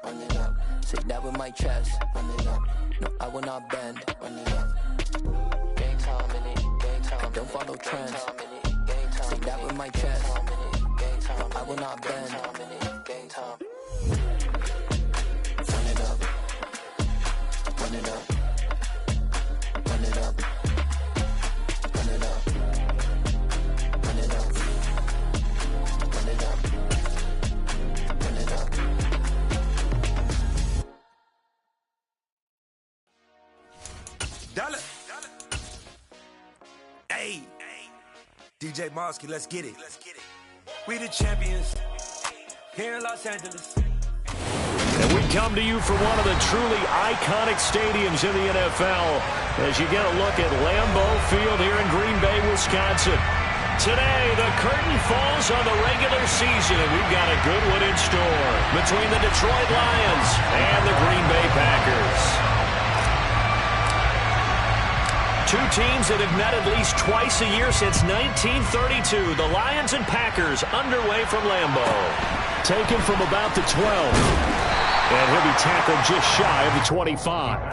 run it up. Say that with my chest, run it up. No, I will not bend, run it up. Gang time in it, gang time. I don't follow trends. Say that with my chest. No, I will not bend. Gang time. Run it up. Run it up. Run it up. Run it up. Run it up. Run it up. Run it up. Dollar. Hey. DJ Mosky, let's get it. We the champions here in Los Angeles. And we come to you from one of the truly iconic stadiums in the NFL as you get a look at Lambeau Field here in Green Bay, Wisconsin. Today, the curtain falls on the regular season, and we've got a good one in store between the Detroit Lions and the Green Bay Packers. Two teams that have met at least twice a year since 1932. The Lions and Packers underway from Lambeau. Taken from about the 12. And he'll be tackled just shy of the 25.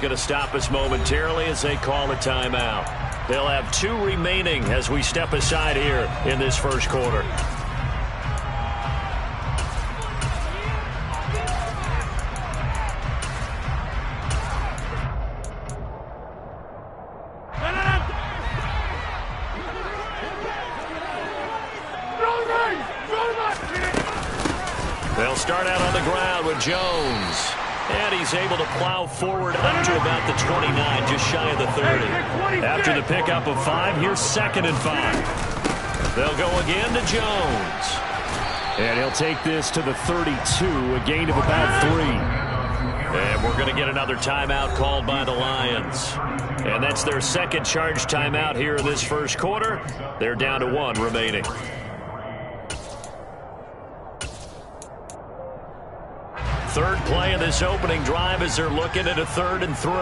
Going to stop us momentarily as they call a timeout. They'll have 2 remaining as we step aside here in this first quarter. They'll start out on the ground with Jones. And he's able to plow forward up to about the 29, just shy of the 30. After the pickup of 5, here's 2nd and 5. They'll go again to Jones. And he'll take this to the 32, a gain of about 3. And we're going to get another timeout called by the Lions. And that's their second charge timeout here in this first quarter. They're down to 1 remaining. Third play of this opening drive as they're looking at a 3rd and 3.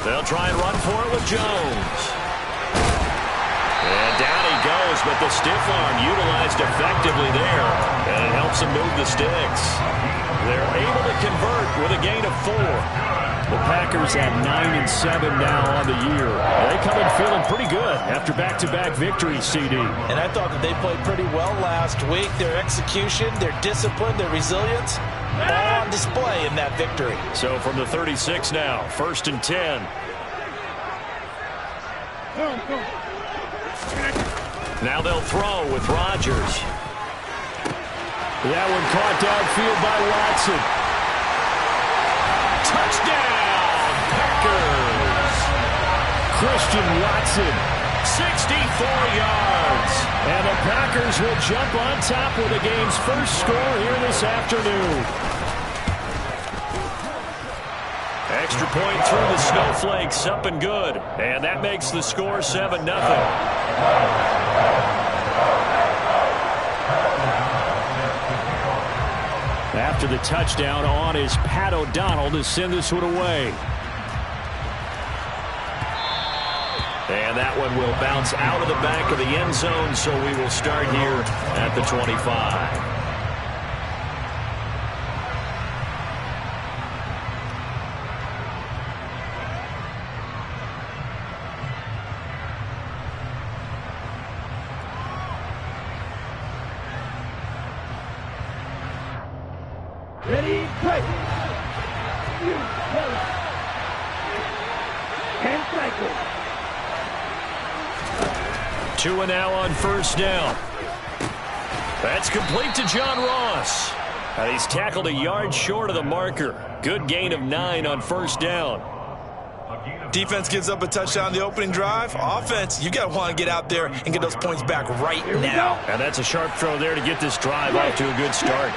They'll try and run for it with Jones. And down he goes, but the stiff arm utilized effectively there. And it helps him move the sticks. They're able to convert with a gain of 4. The Packers at 9-7 now on the year. They come in feeling pretty good after back-to-back victories, CD. And I thought that they played pretty well last week. Their execution, their discipline, their resilience, all on display in that victory. So from the 36 now, 1st and 10. Now they'll throw with Rodgers. That one caught downfield by Watson. Touchdown, Packers! Christian Watson. 64 yards. And the Packers will jump on top with the game's first score here this afternoon. Extra point through the snowflakes, up and good. And that makes the score 7-0. After the touchdown, on is Pat O'Donnell to send this one away. And that one will bounce out of the back of the end zone, so we will start here at the 25. Ready, play. 10 cycles. 2 and now on first down. That's complete to John Ross. And he's tackled a yard short of the marker. Good gain of 9 on first down. Defense gives up a touchdown the opening drive. Offense, you got to want to get out there and get those points back right now. And that's a sharp throw there to get this drive off to a good start.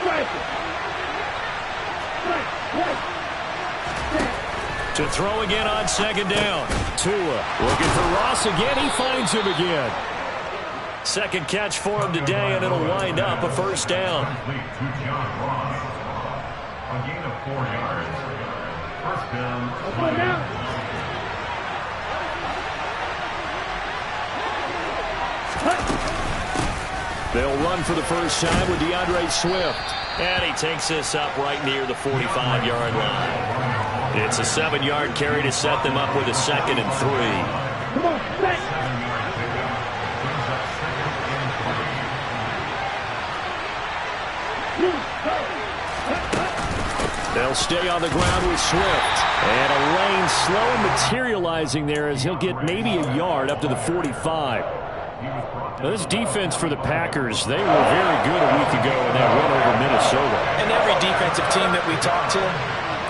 To throw again on second down. Tua looking for Ross again. He finds him again. Second catch for him today, and it'll wind up a first down. A gain of 4 yards. First down. They'll run for the first time with DeAndre Swift. And he takes this up right near the 45-yard line. It's a 7-yard carry to set them up with a 2nd and 3. Come on, set. They'll stay on the ground with Swift. And a lane slow materializing there as he'll get maybe a yard up to the 45. Now, this defense for the Packers, they were very good a week ago in that win over Minnesota. And every defensive team that we talk to,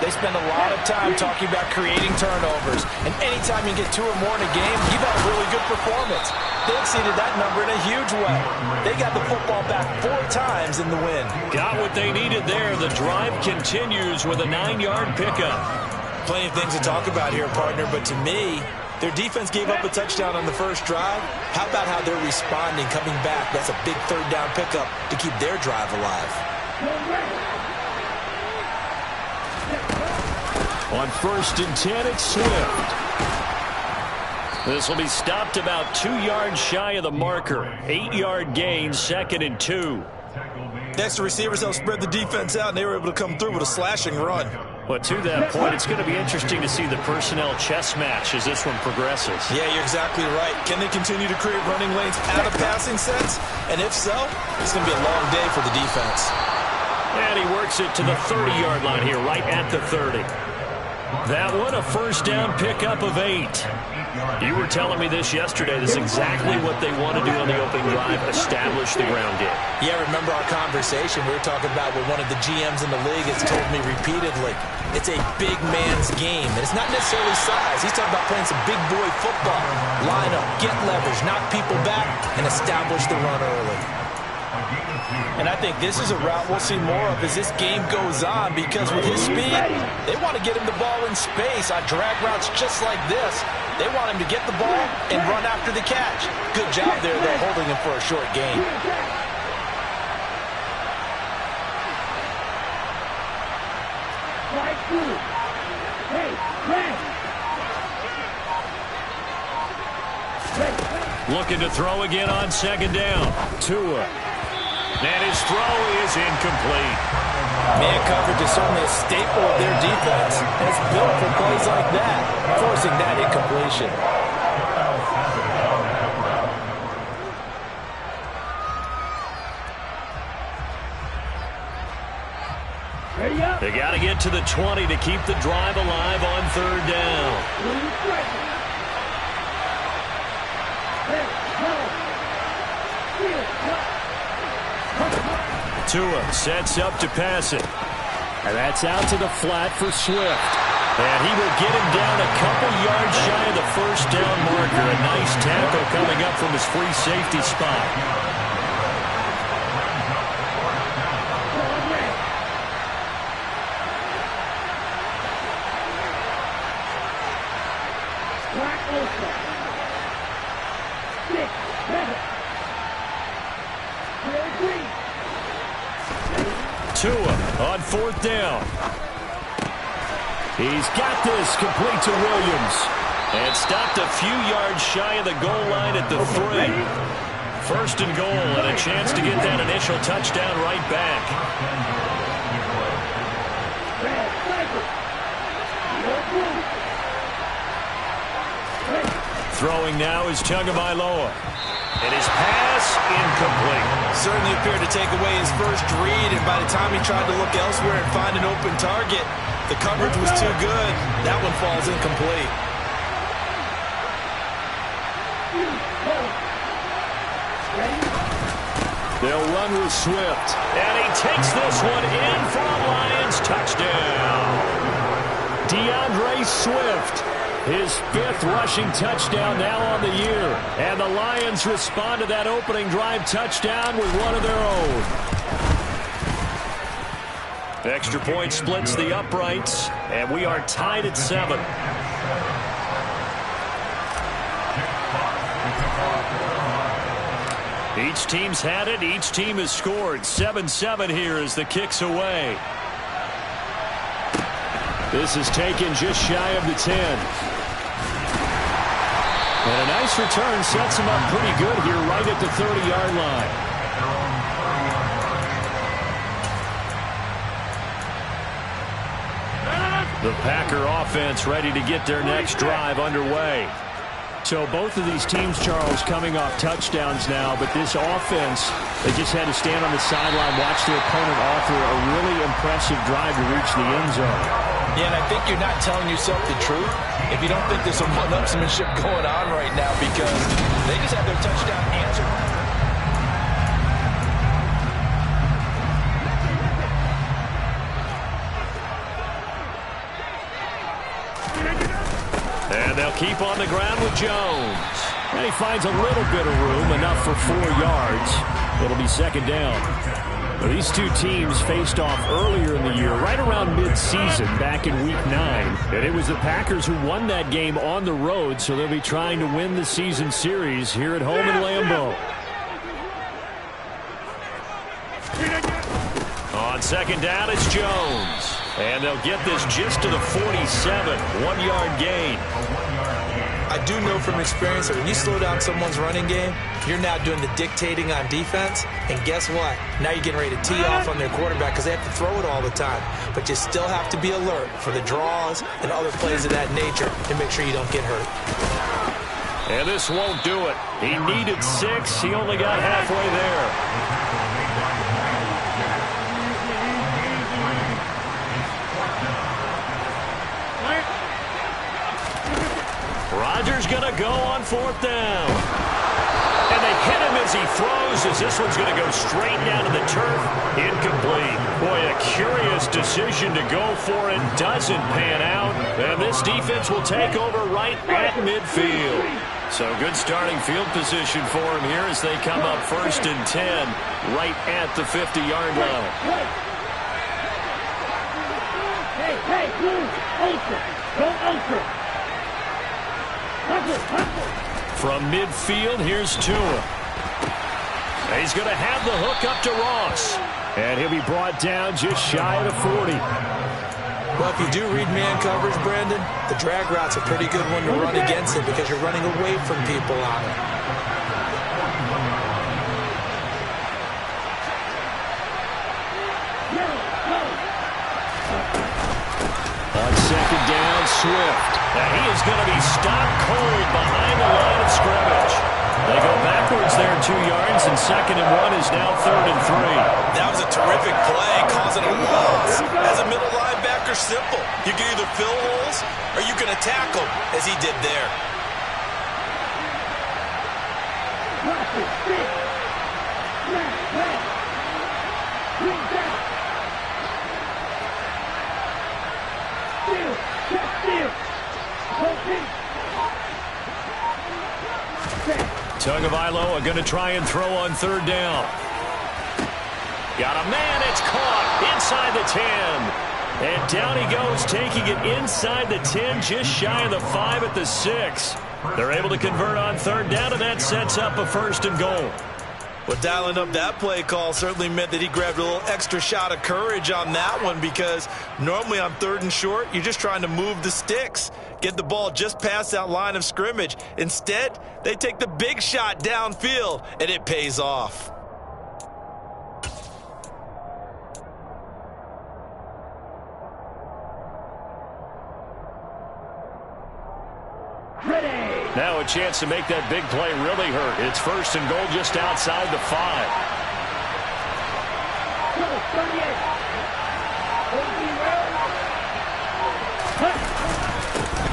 they spend a lot of time talking about creating turnovers. And anytime you get 2 or more in a game, you've had a really good performance. They exceeded that number in a huge way. They got the football back 4 times in the win. Got what they needed there. The drive continues with a 9-yard pickup. Plenty of things to talk about here, partner, but to me, their defense gave up a touchdown on the first drive. How about how they're responding, coming back? That's a big 3rd down pickup to keep their drive alive. On 1st and 10, it's Swift. This will be stopped about 2 yards shy of the marker. 8-yard gain, 2nd and 2. Next, the receivers helped spread the defense out, and they were able to come through with a slashing run. But to that point, it's going to be interesting to see the personnel chess match as this one progresses. Yeah, you're exactly right. Can they continue to create running lanes out of passing sets? And if so, it's going to be a long day for the defense. And he works it to the 30-yard line here, right at the 30. That one, a first down pickup of 8. You were telling me this yesterday. This is exactly what they want to do on the opening drive, establish the ground game. Yeah, remember our conversation? We were talking about what one of the GMs in the league has told me repeatedly. It's a big man's game, and it's not necessarily size. He's talking about playing some big boy football. Line up, get leverage, knock people back, and establish the run early. And I think this is a route we'll see more of as this game goes on, because with his speed, they want to get him the ball in space on drag routes just like this. They want him to get the ball and run after the catch. Good job there, though, holding him for a short gain. Looking to throw again on second down. Tua. And his throw is incomplete. Man coverage is certainly a staple of their defense. And it's built for plays like that, forcing that incompletion. They got to get to the 20 to keep the drive alive on 3rd down. Tua sets up to pass it. And that's out to the flat for Swift. And he will get him down a couple yards shy of the first down marker. A nice tackle coming up from his free safety spot. Tua on 4th down. He's got this complete to Williams. And stopped a few yards shy of the goal line at the 3. 1st and goal, and a chance to get that initial touchdown right back. Throwing now is Tagovailoa. And his pass incomplete. Certainly appeared to take away his first read, and by the time he tried to look elsewhere and find an open target, the coverage was too good. That one falls incomplete. They'll run with Swift. And he takes this one in for a Lions touchdown. DeAndre Swift, his 5th rushing touchdown now on the year. And the Lions respond to that opening drive touchdown with one of their own. Extra point splits the uprights, and we are tied at 7. Each team's had it. Each team has scored. 7-7 here as the kick's away. This is taken just shy of the 10. And a nice return sets him up pretty good here right at the 30-yard line. The Packer offense ready to get their next drive underway. So both of these teams, Charles, coming off touchdowns now, but this offense, they just had to stand on the sideline, watch their opponent offer a really impressive drive to reach the end zone. Yeah, and I think you're not telling yourself the truth if you don't think there's some one-upsmanship going on right now, because they just had their touchdown answered. And they'll keep on the ground with Jones. And he finds a little bit of room, enough for 4 yards. It'll be second down. Well, these two teams faced off earlier in the year, right around mid-season, back in Week 9. And it was the Packers who won that game on the road, so they'll be trying to win the season series here at home in Lambeau. On second down, it's Jones. And they'll get this just to the 47, 1-yard gain. I do know from experience that when you slow down someone's running game, you're now doing the dictating on defense. And guess what? Now you're getting ready to tee off on their quarterback because they have to throw it all the time. But you still have to be alert for the draws and other plays of that nature to make sure you don't get hurt. And this won't do it. He needed 6. He only got halfway there. Rodgers going to go on 4th down. And they hit him as he throws, as this one's going to go straight down to the turf. Incomplete. Boy, a curious decision to go for it. Doesn't pan out. And this defense will take over right at midfield. So good starting field position for him here as they come up 1st and 10 right at the 50-yard line. Hey, ultra. Go ultra. From midfield, here's Tua. He's going to have the hook up to Ross. And he'll be brought down just shy of the 40. Well, if you do read man coverage, Brandon, the drag route's a pretty good one to run against it because you're running away from people on it. On second down, Swift. And he is going to be stopped cold behind the line of scrimmage. They go backwards there 2 yards, and 2nd and 1 is now 3rd and 3. That was a terrific play, causing a loss. As a middle linebacker, simple. You can either fill holes or you can attack them, as he did there. Tagovailoa going to try and throw on 3rd down. Got a man, it's caught inside the 10. And down he goes, taking it inside the 10, just shy of the 5 at the 6. They're able to convert on 3rd down, and that sets up a 1st and goal. Well, dialing up that play call certainly meant that he grabbed a little extra shot of courage on that one, because normally on 3rd and short, you're just trying to move the sticks, get the ball just past that line of scrimmage. Instead, they take the big shot downfield, and it pays off. Now a chance to make that big play really hurt. It's 1st and goal just outside the 5.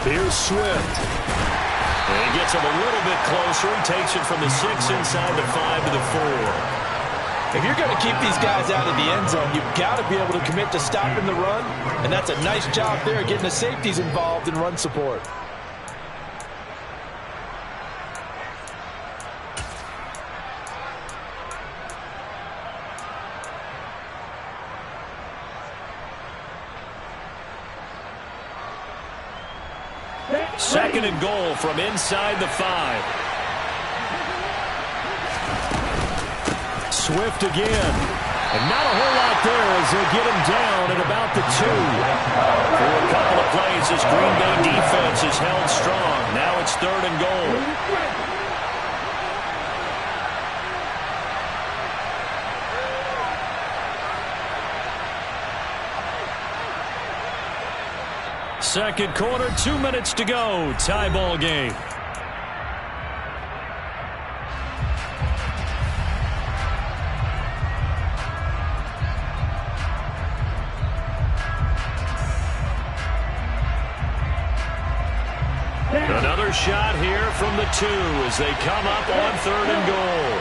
Here's Swift. And he gets him a little bit closer. He takes it from the 6 inside the 5 to the 4. If you're going to keep these guys out of the end zone, you've got to be able to commit to stopping the run, and that's a nice job there getting the safeties involved in run support. Second and goal from inside the 5. Swift again. And not a whole lot there as they'll get him down at about the 2. For a couple of plays, this Green Bay defense is held strong. Now it's third and goal. Second quarter, 2 minutes to go. Tie ball game. Another shot here from the 2 as they come up on third and goal.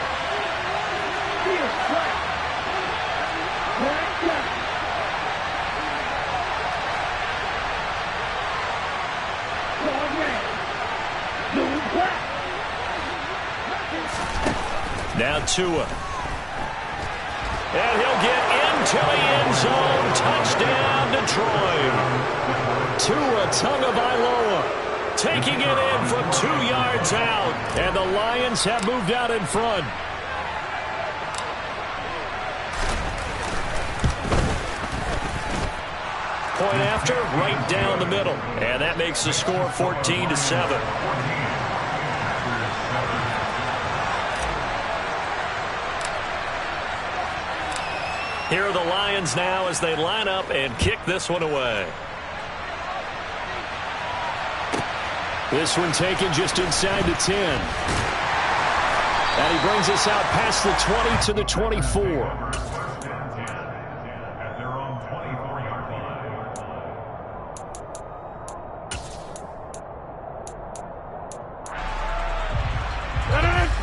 Now Tua. And he'll get into the end zone. Touchdown, Detroit. Tua Tagovailoa taking it in from 2 yards out. And the Lions have moved out in front. Point after, right down the middle. And that makes the score 14-7. Here are the Lions now as they line up and kick this one away. This one taken just inside the 10. And he brings us out past the 20 to the 24. At their own 24-yard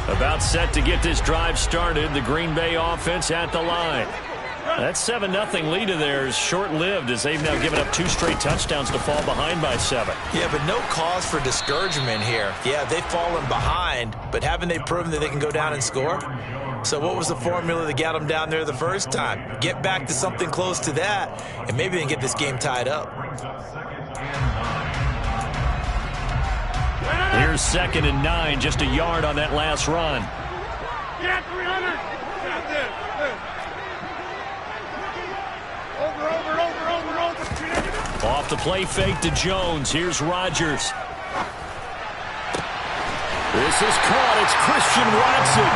line. About set to get this drive started. The Green Bay offense at the line. That 7-0 lead of theirs short-lived as they've now given up 2 straight touchdowns to fall behind by 7. Yeah, but no cause for discouragement here. Yeah, they've fallen behind, but haven't they proven that they can go down and score? So what was the formula that got them down there the first time? Get back to something close to that, and maybe they can get this game tied up. Here's 2nd and 9, just a yard on that last run. Yeah, 300. Got this. Off the play fake to Jones. Here's Rodgers. This is caught. It's Christian Watson.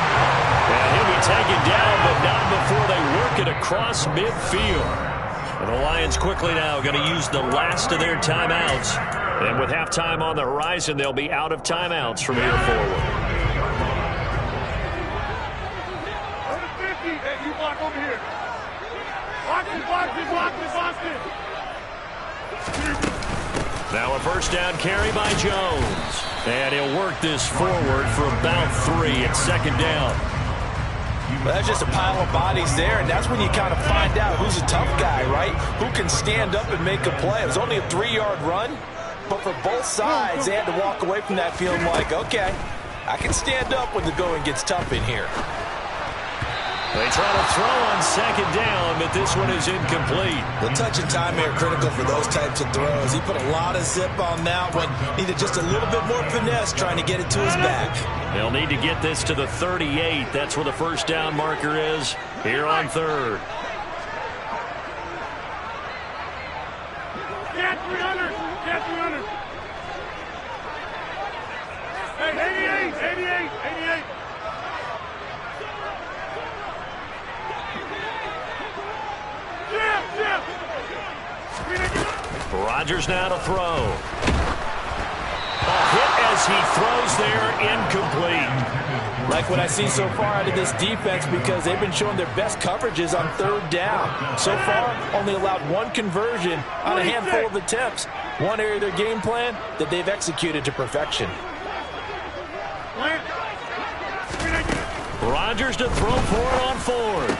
And he'll be taken down, but not before they work it across midfield. And the Lions quickly now going to use the last of their timeouts. And with halftime on the horizon, they'll be out of timeouts from here forward. Hey, you block over here. Block it. Now a first down carry by Jones. And he'll work this forward for about 3 at 2nd down. Well, that's just a pile of bodies there, and that's when you kind of find out who's a tough guy, right? Who can stand up and make a play. It was only a 3-yard run, but for both sides, they had to walk away from that feeling like, okay, I can stand up when the going gets tough in here. They try to throw on 2nd down, but this one is incomplete. The touch and time are critical for those types of throws. He put a lot of zip on that one. Needed just a little bit more finesse trying to get it to his back. They'll need to get this to the 38. That's where the first down marker is here on 3rd. Get 300. Hey, 88. Rodgers now to throw. A hit as he throws there, incomplete. Like what I see so far out of this defense, because they've been showing their best coverages on 3rd down. So far, only allowed 1 conversion on a handful of attempts. One area of their game plan that they've executed to perfection. Rodgers to throw for it on fourth.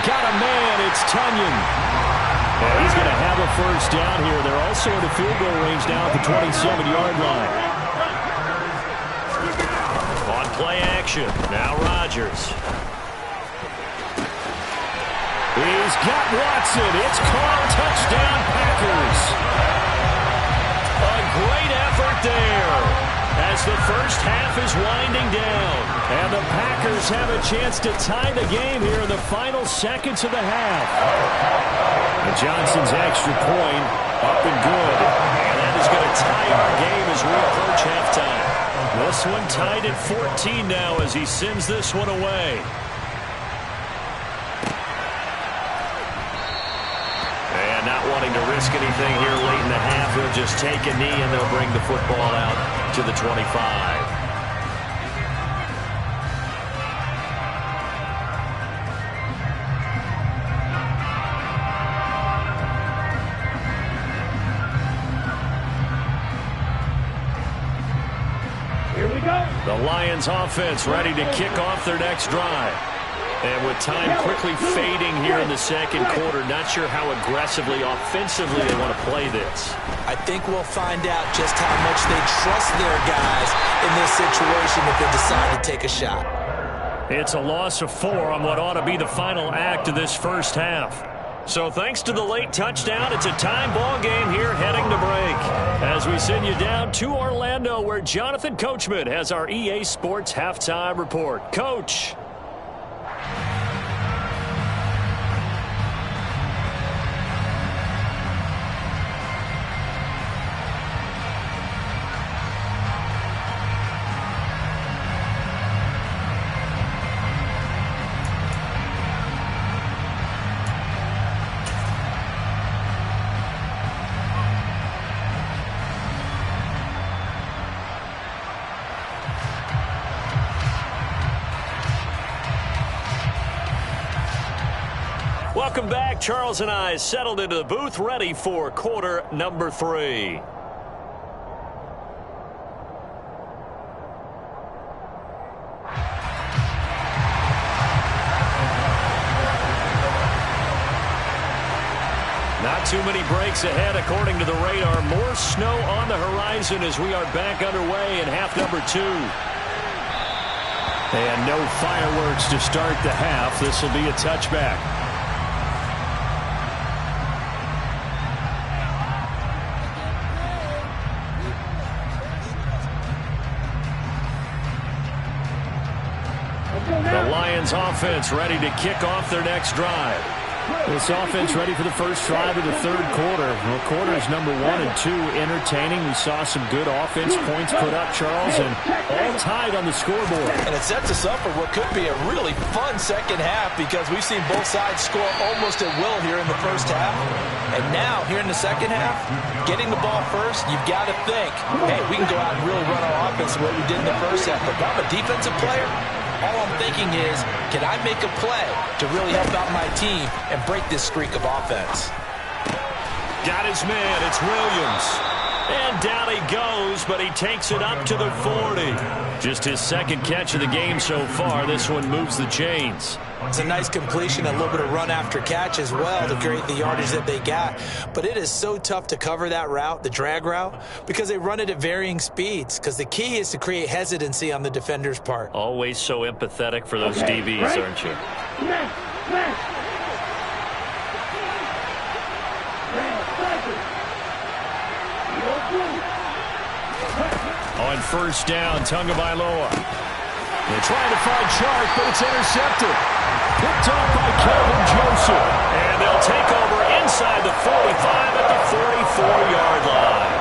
Got a man. It's Tunyon. And he's going to have a first down here. They're also in the field goal range now at the 27-yard line. On play action. Now Rodgers. He's got Watson. It's caught. Touchdown, Packers. A great effort there as the first half is winding down. And the Packers have a chance to tie the game here in the final seconds of the half. And Johnson's extra point up and good. And that is going to tie our game as we approach halftime. This one tied at 14 now as he sends this one away. And not wanting to risk anything here late in the half, he'll just take a knee and they'll bring the football out to the 25. The Lions offense ready to kick off their next drive. And with time quickly fading here in the second quarter, not sure how aggressively, offensively they want to play this. I think we'll find out just how much they trust their guys in this situation if they decide to take a shot. It's a loss of 4 on what ought to be the final act of this first half. So thanks to the late touchdown, it's a time ball game here heading to break. As we send you down to Orlando, where Jonathan Coachman has our EA Sports Halftime Report. Coach. Welcome back. Charles and I settled into the booth, ready for quarter number 3. Not too many breaks ahead according to the radar. More snow on the horizon as we are back underway in half number 2. And no fireworks to start the half. This will be a touchback. The Lions offense ready to kick off their next drive. This offense ready for the first drive of the third quarter. Well, quarters number 1 and 2 entertaining. We saw some good offense points put up, Charles, and all tied on the scoreboard. And it sets us up for what could be a really fun second half because we've seen both sides score almost at will here in the first half. And now, here in the second half, getting the ball first, you've got to think, hey, we can go out and really run our offense the way we did in the first half. But if I'm a defensive player, all I'm thinking is, can I make a play to really help out my team and break this streak of offense? Got his man. It's Williams. And down he goes, but he takes it up to the 40. Just his second catch of the game so far. This one moves the chains. It's a nice completion, a little bit of run after catch as well to create the yardage that they got. But it is so tough to cover that route, the drag route, because they run it at varying speeds. Because the key is to create hesitancy on the defender's part. Always so empathetic for those DBs, aren't you? On first down, Tagovailoa. They're trying to find Chark, but it's intercepted. Picked off by Kelvin Joseph. And they'll take over inside the 45 at the 44-yard line.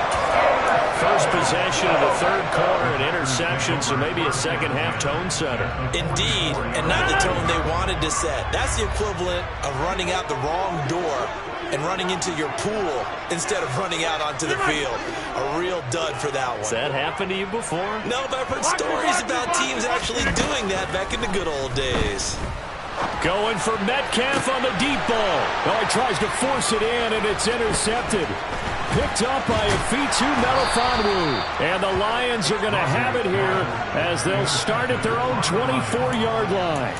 First possession of the third quarter, an interception, so maybe a second-half tone setter. Indeed, and not the tone they wanted to set. That's the equivalent of running out the wrong door and running into your pool instead of running out onto the field. A real dud for that one. Has that happened to you before? No, but I've heard stories about teams actually doing that back in the good old days. Going for Metcalf on the deep ball. Oh, he tries to force it in, and it's intercepted. Picked up by Afitu Melifonwu. And the Lions are going to have it here as they'll start at their own 24-yard line.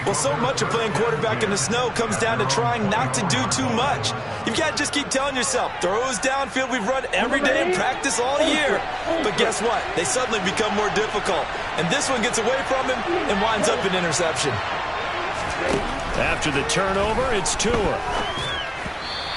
Well, so much of playing quarterback in the snow comes down to trying not to do too much. You've got to just keep telling yourself, throws downfield we've run every day in practice all year. But guess what? They suddenly become more difficult. And this one gets away from him and winds up an interception. After the turnover, it's Tua.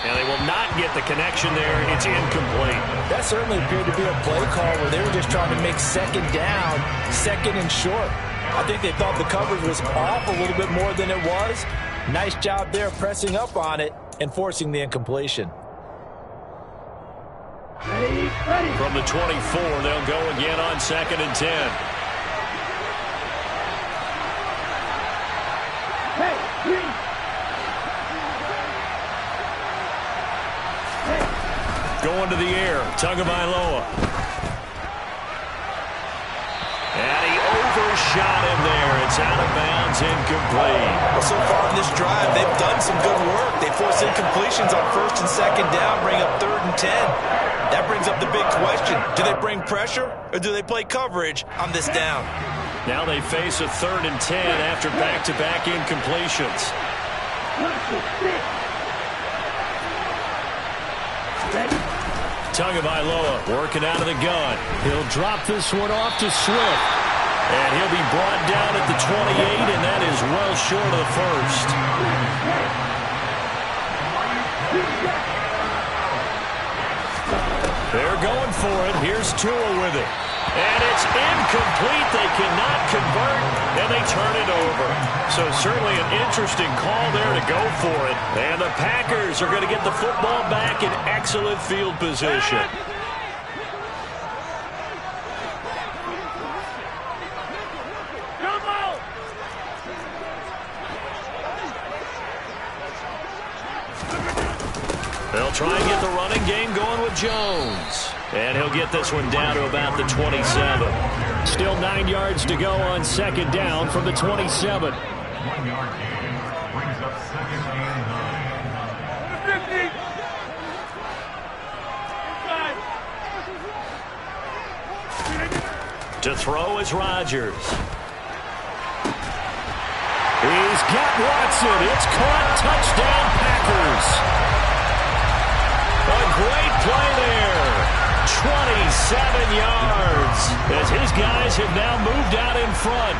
And they will not get the connection there. It's incomplete. That certainly appeared to be a play call where they were just trying to make second down, second and short. I think they thought the coverage was off a little bit more than it was. Nice job there pressing up on it and forcing the incompletion. From the 24, they'll go again on 2nd and 10. Going to the air, Tagovailoa. And he overshot him there. It's out of bounds, incomplete. Well, so far in this drive, they've done some good work. They force incompletions on 1st and 2nd down, bring up 3rd and 10. That brings up the big question. Do they bring pressure or do they play coverage on this down? Now they face a 3rd and 10 after back-to-back incompletions. Tagovailoa working out of the gun. He'll drop this one off to Swift. And he'll be brought down at the 28, and that is well short of the first. They're going for it. Here's Tua with it. And it's incomplete. They cannot convert, and they turn it over. So certainly an interesting call there to go for it. And the Packers are going to get the football back in excellent field position. They'll try and get the running game going with Jones. And he'll get this one down to about the 27. Still 9 yards to go on 2nd down from the 27. 1 yard gain. Brings up 2nd and 9. To throw is Rodgers. He's got Watson. It's caught. Touchdown, Packers. A great play there. 27 yards as his guys have now moved out in front.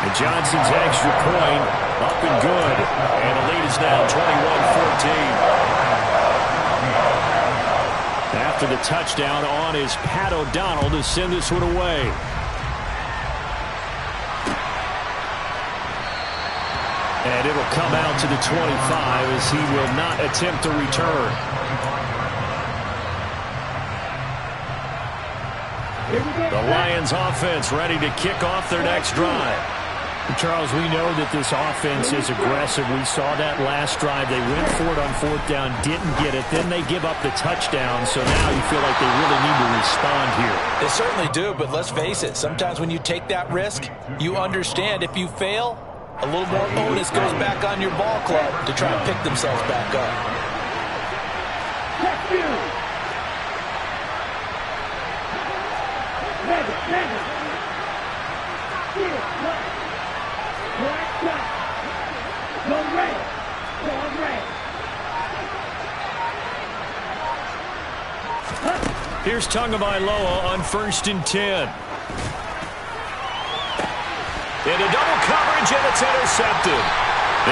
And Johnson's extra point up and good. And the lead is now 21-14. After the touchdown on is Pat O'Donnell to send this one away. And it'll come out to the 25 as he will not attempt to return. The Lions offense ready to kick off their next drive. Charles, we know that this offense is aggressive. We saw that last drive. They went for it on 4th down, didn't get it. Then they give up the touchdown. So now you feel like they really need to respond here. They certainly do, but let's face it. Sometimes when you take that risk, you understand if you fail, a little more onus goes back on your ball club to try and pick themselves back up. Here's Tagovailoa on 1st and 10. Into double coverage, and it's intercepted.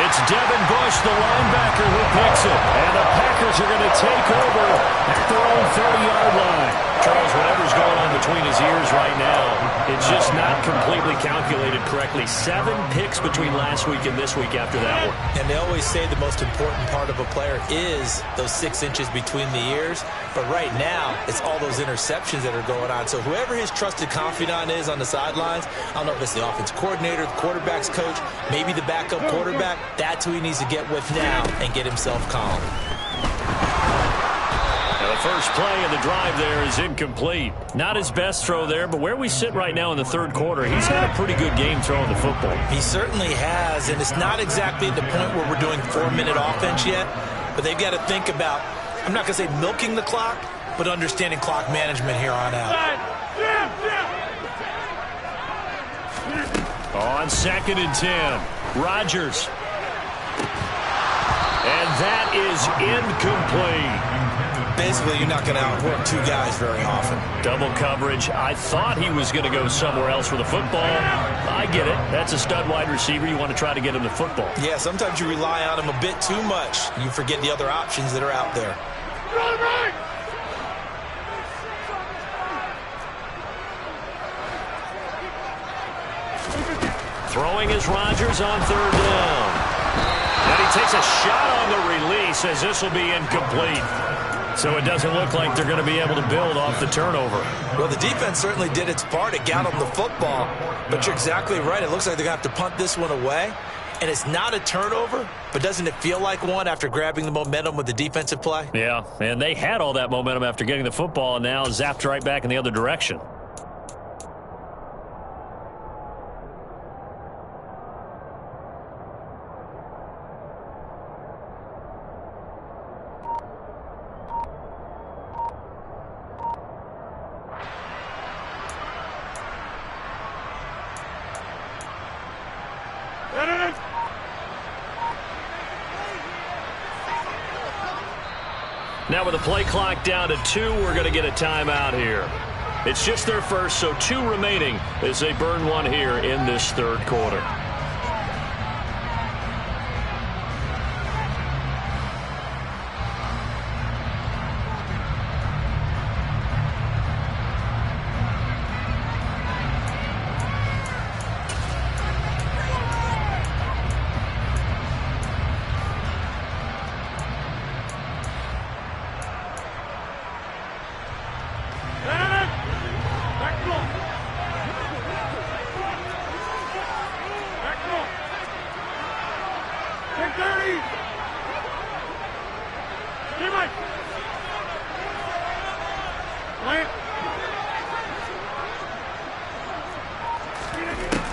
It's Devin Bush, the linebacker, who picks it. And the Packers are going to take over at their own 30-yard line. Charles, whatever's going on between his ears right now, it's just not completely calculated correctly. 7 picks between last week and this week after that one. And they always say the most important part of a player is those 6 inches between the ears. But right now, it's all those interceptions that are going on. So whoever his trusted confidant is on the sidelines, I don't know if it's the offense coordinator, the quarterback's coach, maybe the backup quarterback, that's who he needs to get with now and get himself calm. The first play of the drive there is incomplete. Not his best throw there, but where we sit right now in the 3rd quarter, he's had a pretty good game throwing the football. He certainly has, and it's not exactly at the point where we're doing 4-minute offense yet, but they've got to think about, I'm not going to say milking the clock, but understanding clock management here on out. On 2nd and 10, Rodgers. And that is incomplete. Basically, you're not going to outwork two guys very often. Double coverage. I thought he was going to go somewhere else with the football. I get it. That's a stud wide receiver. You want to try to get him the football. Yeah, sometimes you rely on him a bit too much. You forget the other options that are out there. Throwing is Rodgers on 3rd down. And he takes a shot on the release as this will be incomplete. So it doesn't look like they're going to be able to build off the turnover. Well, the defense certainly did its part. It got them the football. But you're exactly right. It looks like they're going to have to punt this one away. And it's not a turnover, but doesn't it feel like one after grabbing the momentum with the defensive play? Yeah, and they had all that momentum after getting the football and now zapped right back in the other direction. Now with the play clock down to 2, we're going to get a timeout here. It's just their first, so 2 remaining as they burn one here in this 3rd quarter.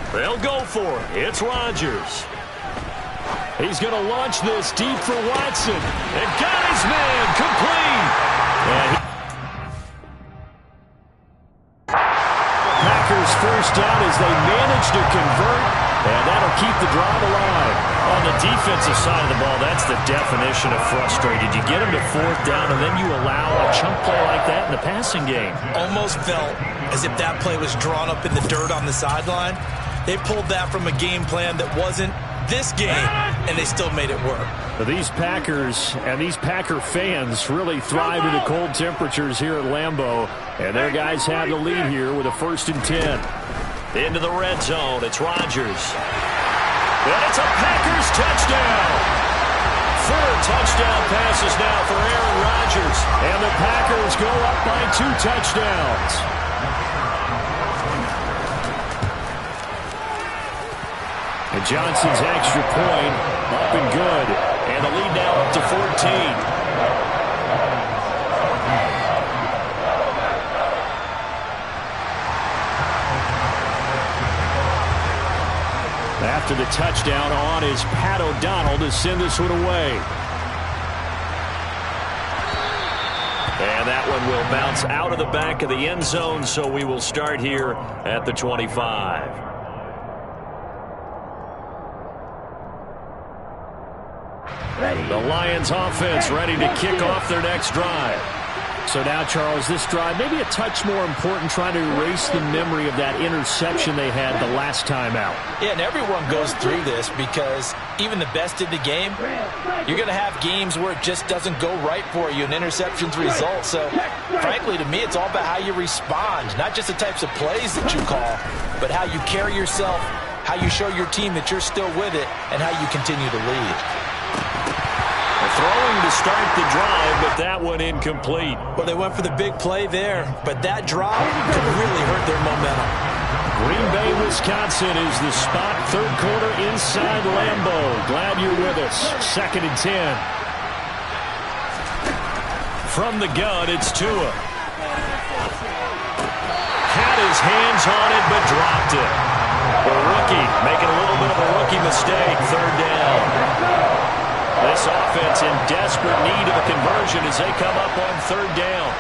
They'll go for it. It's Rodgers. He's going to launch this deep for Watson. And got his man complete. And Packers first down as they manage to convert. And that'll keep the drive alive. On the defensive side of the ball, that's the definition of frustrated. You get them to 4th down, and then you allow a chunk play like that in the passing game. Almost felt as if that play was drawn up in the dirt on the sideline. They pulled that from a game plan that wasn't this game, and they still made it work. These Packers and these Packer fans really thrive in the cold temperatures here at Lambeau, and their guys have the lead here with a 1st and 10. Into the red zone, it's Rodgers. And it's a Packers touchdown. 4 touchdown passes now for Aaron Rodgers, and the Packers go up by 2 touchdowns. And Johnson's extra point up and good. And the lead now up to 14. After the touchdown on is Pat O'Donnell to send this one away. And that one will bounce out of the back of the end zone, so we will start here at the 25. The Lions offense ready to kick off their next drive. So now, Charles, this drive maybe a touch more important, trying to erase the memory of that interception they had the last time out. Yeah, and everyone goes through this because even the best in the game, you're going to have games where it just doesn't go right for you, and interceptions result. So, frankly, to me, it's all about how you respond, not just the types of plays that you call, but how you carry yourself, how you show your team that you're still with it, and how you continue to lead. Throwing to start the drive, but that one incomplete. Well, they went for the big play there, but that drive could really hurt their momentum. Green Bay, Wisconsin is the spot. 3rd quarter inside Lambeau. Glad you're with us. 2nd and 10. From the gun, it's Tua. Had his hands on it, but dropped it. The rookie making a little bit of a rookie mistake. 3rd down. This offense in desperate need of a conversion as they come up on 3rd down.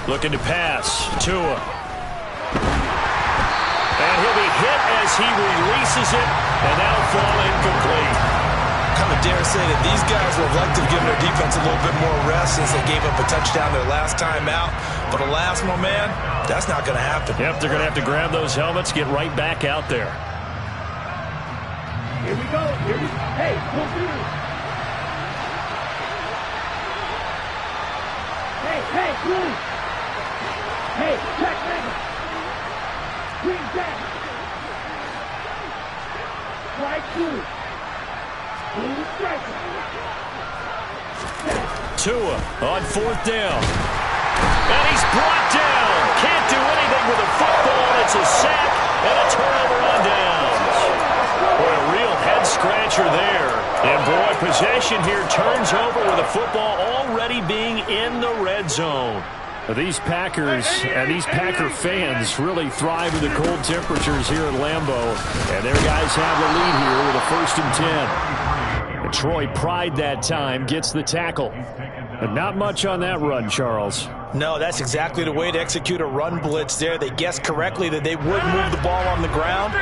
Looking to pass. Tua. And he'll be hit as he releases it, and that'll fall incomplete. I would dare say that these guys would have liked to have given their defense a little bit more rest since they gave up a touchdown their last time out. But alas, my man, that's not going to happen. Yep, they're going to have to grab those helmets, get right back out there. Here we go. Hey, come through. Hey, please. Hey, check that. Green back. Right through. Tua on 4th down. And he's brought down. Can't do anything with the football. It's a sack and a turnover on downs. Boy, a real head-scratcher there. And, boy, possession here turns over with the football already being in the red zone. These Packers and these Packer fans really thrive in the cold temperatures here at Lambeau. And their guys have the lead here with a 1st and 10. And Troy Pride that time gets the tackle. But not much on that run, Charles. No, that's exactly the way to execute a run blitz there. They guessed correctly that they would move the ball on the ground,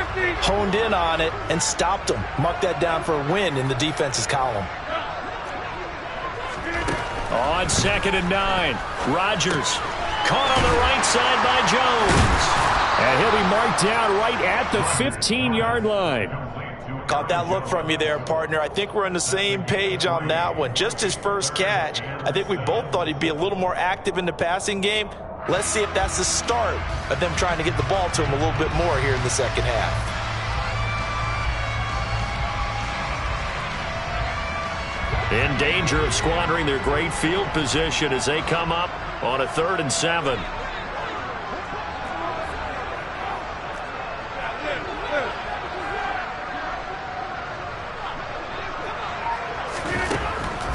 honed in on it, and stopped them. Marked that down for a win in the defense's column. On 2nd and 9, Rodgers caught on the right side by Jones. And he'll be marked down right at the 15-yard line. Caught that look from you there, partner. I think we're on the same page on that one. Just his first catch. I think we both thought he'd be a little more active in the passing game. Let's see if that's the start of them trying to get the ball to him a little bit more here in the second half. In danger of squandering their great field position as they come up on a 3rd and 7.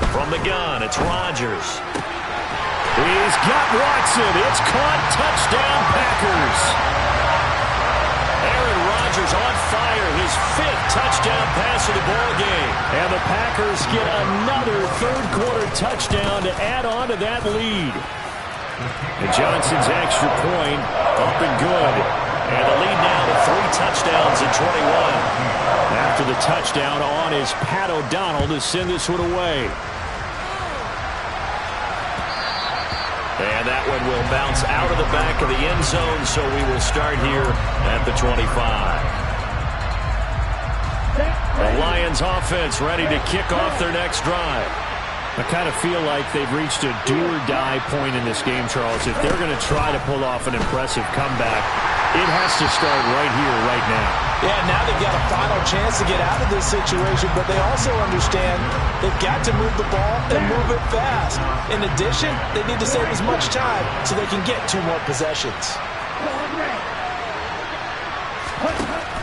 From the gun, it's Rodgers. He's got Watson. It's caught. Touchdown, Packers. Aaron Rodgers on fire, his 5th touchdown pass of the ball game. And the Packers get another 3rd-quarter touchdown to add on to that lead. And Johnson's extra point up and good. And the lead now to 3 touchdowns in 21. After the touchdown on is Pat O'Donnell to send this one away. And that one will bounce out of the back of the end zone, so we will start here at the 25. The Lions offense ready to kick off their next drive. I kind of feel like they've reached a do-or-die point in this game, Charles. If they're going to try to pull off an impressive comeback, it has to start right here, right now. Yeah, now they've got a final chance to get out of this situation, but they also understand they've got to move the ball and move it fast. In addition, they need to save as much time so they can get 2 more possessions.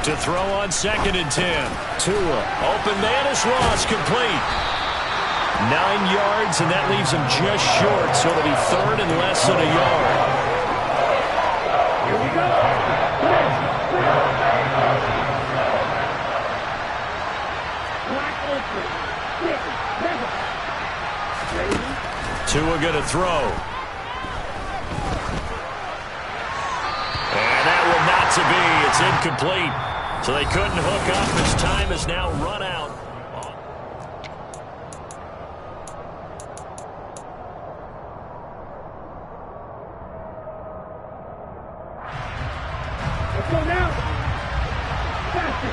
To throw on 2nd and 10. Tua. Open man is Ross, complete. 9 yards, and that leaves him just short, so it'll be 3rd and less than a yard. Here we go. Tua going to throw. And that will not to be. It's incomplete. So they couldn't hook up. His time is now run out. Let's go now. Faster.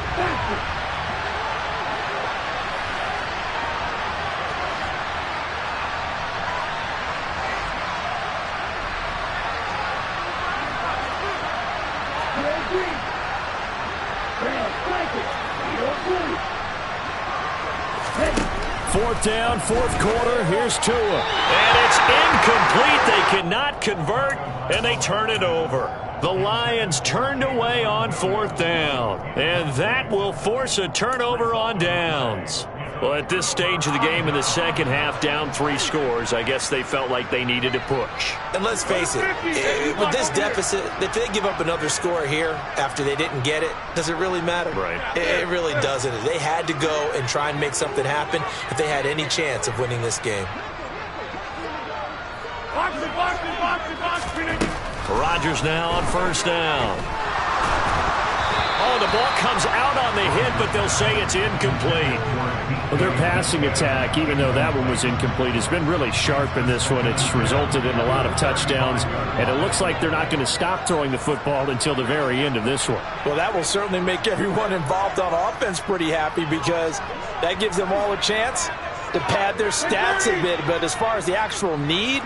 Fourth down, 4th quarter. Here's Tua. And it's incomplete. They cannot convert, and they turn it over. The Lions turned away on 4th down. And that will force a turnover on downs. Well, at this stage of the game in the second half, down 3 scores, I guess they felt like they needed to push. And let's face it, with this deficit, if they give up another score here after they didn't get it, does it really matter? Right. It really doesn't. They had to go and try and make something happen if they had any chance of winning this game. Rodgers now on first down. Oh, the ball comes out on the hit, but they'll say it's incomplete. Well, their passing attack, even though that one was incomplete, has been really sharp in this one. It's resulted in a lot of touchdowns, and it looks like they're not going to stop throwing the football until the very end of this one. Well, that will certainly make everyone involved on offense pretty happy because that gives them all a chance to pad their stats a bit. But as far as the actual need,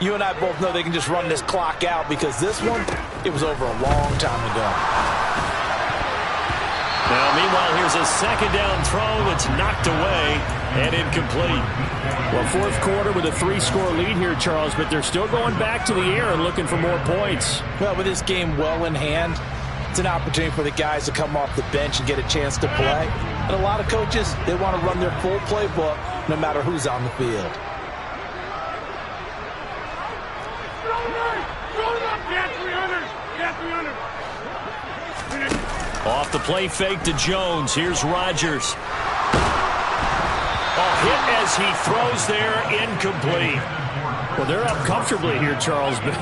you and I both know they can just run this clock out because this one, it was over a long time ago. Now, meanwhile, here's a second down throw that's knocked away and incomplete. Well, fourth quarter with a 3-score lead here, Charles, but they're still going back to the air and looking for more points. Well, with this game well in hand, it's an opportunity for the guys to come off the bench and get a chance to play. And a lot of coaches, they want to run their full playbook no matter who's on the field. Off the play fake to Jones. Here's Rodgers. Hit as he throws there, incomplete. Well, they're up comfortably here, Charles, but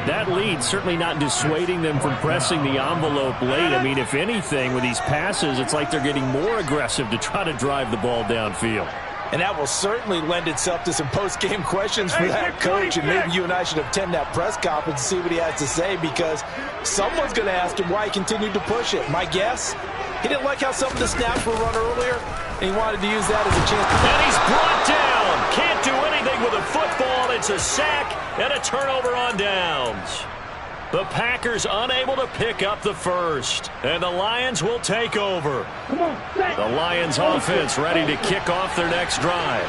that lead certainly not dissuading them from pressing the envelope late. I mean, if anything, with these passes, it's like they're getting more aggressive to try to drive the ball downfield. And that will certainly lend itself to some post-game questions for that coach. And maybe you and I should attend that press conference and see what he has to say, because someone's going to ask him why he continued to push it. My guess, he didn't like how some of the snaps were run earlier, and he wanted to use that as a chance. And he's brought down. Can't do anything with a football. It's a sack and a turnover on downs. The Packers unable to pick up the first, and the Lions will take over. The Lions offense ready to kick off their next drive.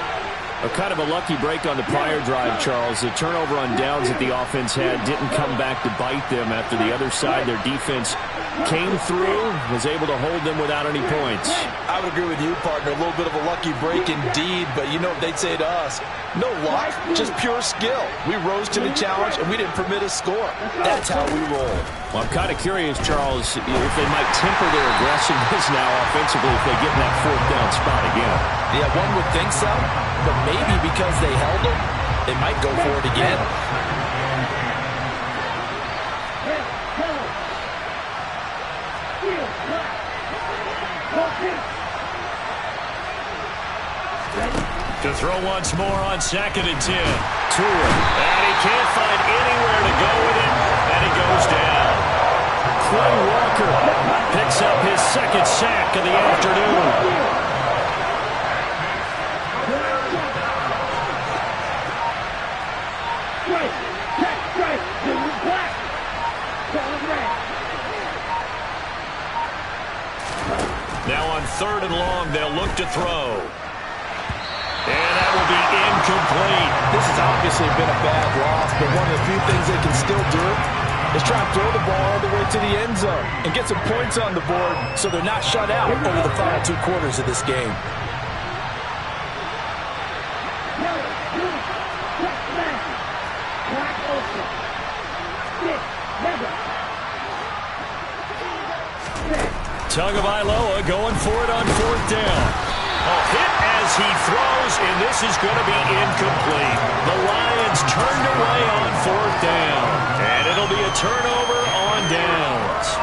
A kind of a lucky break on the prior drive, Charles. The turnover on downs that the offense had didn't come back to bite them after the other side. Their defense came through, was able to hold them without any points. I would agree with you, partner. A little bit of a lucky break indeed, but you know what they'd say to us? No luck, just pure skill. We rose to the challenge, and we didn't permit a score. That's how we roll. Well, I'm kind of curious, Charles, if they might temper their aggressiveness now offensively if they get in that fourth down spot again. Yeah, one would think so, but maybe because they held them, they might go for it again. To throw once more on 2nd and 10. Tua. And he can't find anywhere to go with it, and he goes down. Quay Walker picks up his second sack of the afternoon. Now on 3rd and long, they'll look to throw. And that will be incomplete. This has obviously been a bad loss, but one of the few things they can still do is try to throw the ball all the way to the end zone and get some points on the board so they're not shut out over the final 2 quarters of this game. Tagovailoa going for it on 4th down. Hit as he throws, and this is going to be incomplete. The Lions turned away on 4th down, and it'll be a turnover on downs.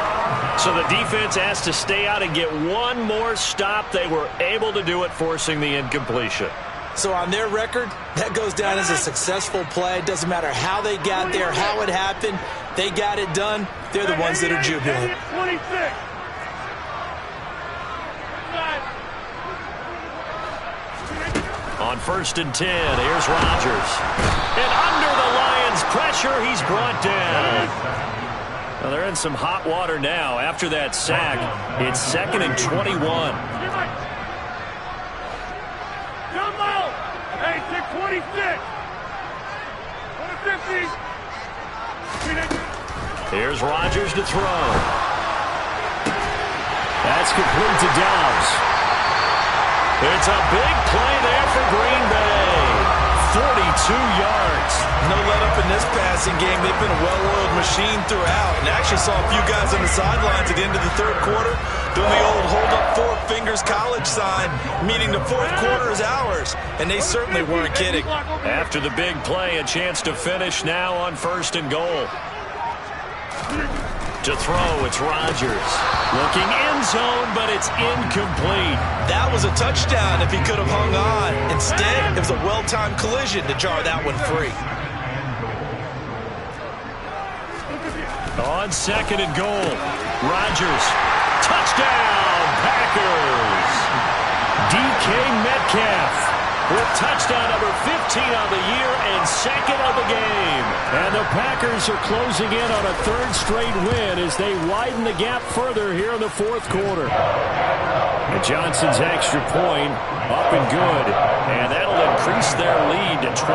So the defense has to stay out and get one more stop. They were able to do it, forcing the incompletion. So on their record, that goes down as a successful play. Doesn't matter how they got there, how it happened. They got it done. They're the ones that are jubilant. 26. On 1st and 10, here's Rodgers. And under the Lions' pressure, he's brought down. Well, they're in some hot water now. After that sack, it's 2nd and 21. Hey, 626. 150. Here's Rodgers to throw. That's complete to Dobbs. It's a big play there for Green Bay. 42 yards. No let up in this passing game. They've been a well-oiled machine throughout, and actually saw a few guys on the sidelines at the end of the 3rd quarter doing the old hold up four fingers college sign, meaning the fourth quarter is ours. And they certainly weren't kidding. After the big play, a chance to finish now on 1st and goal. To throw, it's Rodgers. Looking end zone, but it's incomplete. That was a touchdown if he could have hung on. Instead, it was a well-timed collision to jar that one free. On 2nd and goal, Rodgers. Touchdown, Packers. DK Metcalf with touchdown number 15 on the year and 2nd of the game. And the Packers are closing in on a 3rd straight win as they widen the gap further here in the 4th quarter. And Johnson's extra point up and good. And that'll increase their lead to 28.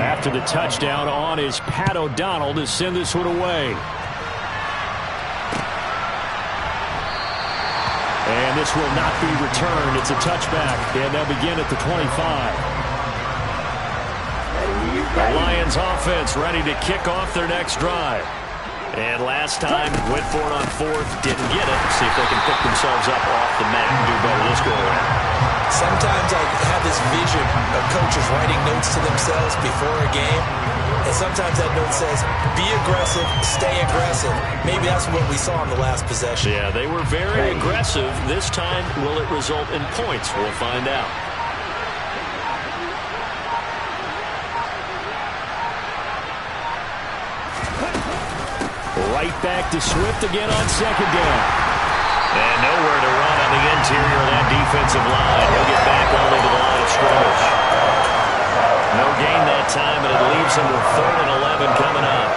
After the touchdown on is Pat O'Donnell to send this one away. And this will not be returned. It's a touchback, and they'll begin at the 25. The Lions offense ready to kick off their next drive. And last time, went for it on 4th, didn't get it. See if they can pick themselves up off the mat and do better this go around. Sometimes I have this vision of coaches writing notes to themselves before a game. And sometimes that note says, be aggressive, stay aggressive. Maybe that's what we saw in the last possession. Yeah, they were very aggressive. This time, will it result in points? We'll find out. Right back to Swift again on 2nd down. And nowhere to run on the interior of that defensive line. He'll get back only to the line of scrimmage. No gain that time, and it leaves him with 3rd and 11 coming up.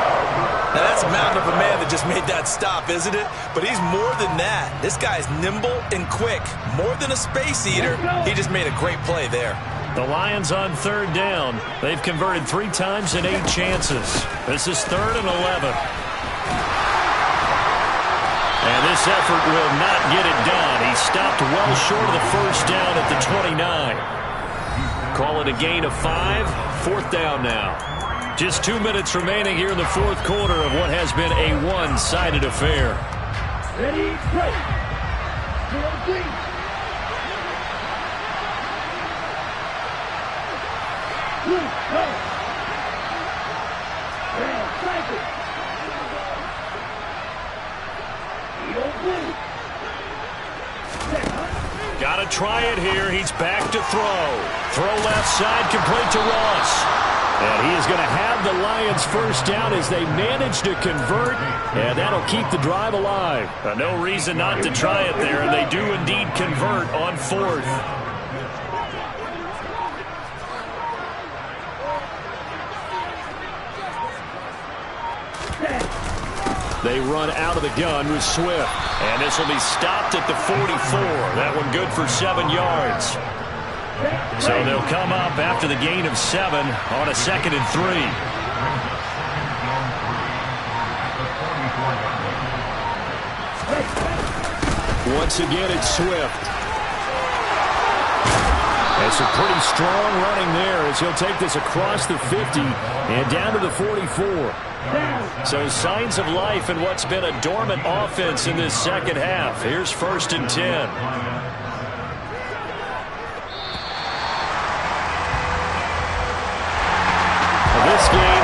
Now that's a mountain of a man that just made that stop, isn't it? But he's more than that. This guy's nimble and quick. More than a space eater. He just made a great play there. The Lions on 3rd down. They've converted 3 times in 8 chances. This is 3rd and 11. And this effort will not get it done. He stopped well short of the 1st down at the 29. Call it a gain of 5. 4th down now. Just 2 minutes remaining here in the 4th quarter of what has been a one-sided affair. Ready, break. Got to try it here. He's back to throw. Throw left side, complete to Ross. And he is going to have the Lions 1st down as they manage to convert, and that'll keep the drive alive. No reason not to try it there, and they do indeed convert on 4th. They run out of the gun with Swift. And this will be stopped at the 44. That one good for 7 yards. So they'll come up after the gain of 7 on a 2nd and 3. Once again, it's Swift. That's a pretty strong running there as he'll take this across the 50 and down to the 44. So signs of life in what's been a dormant offense in this 2nd half. Here's 1st and 10.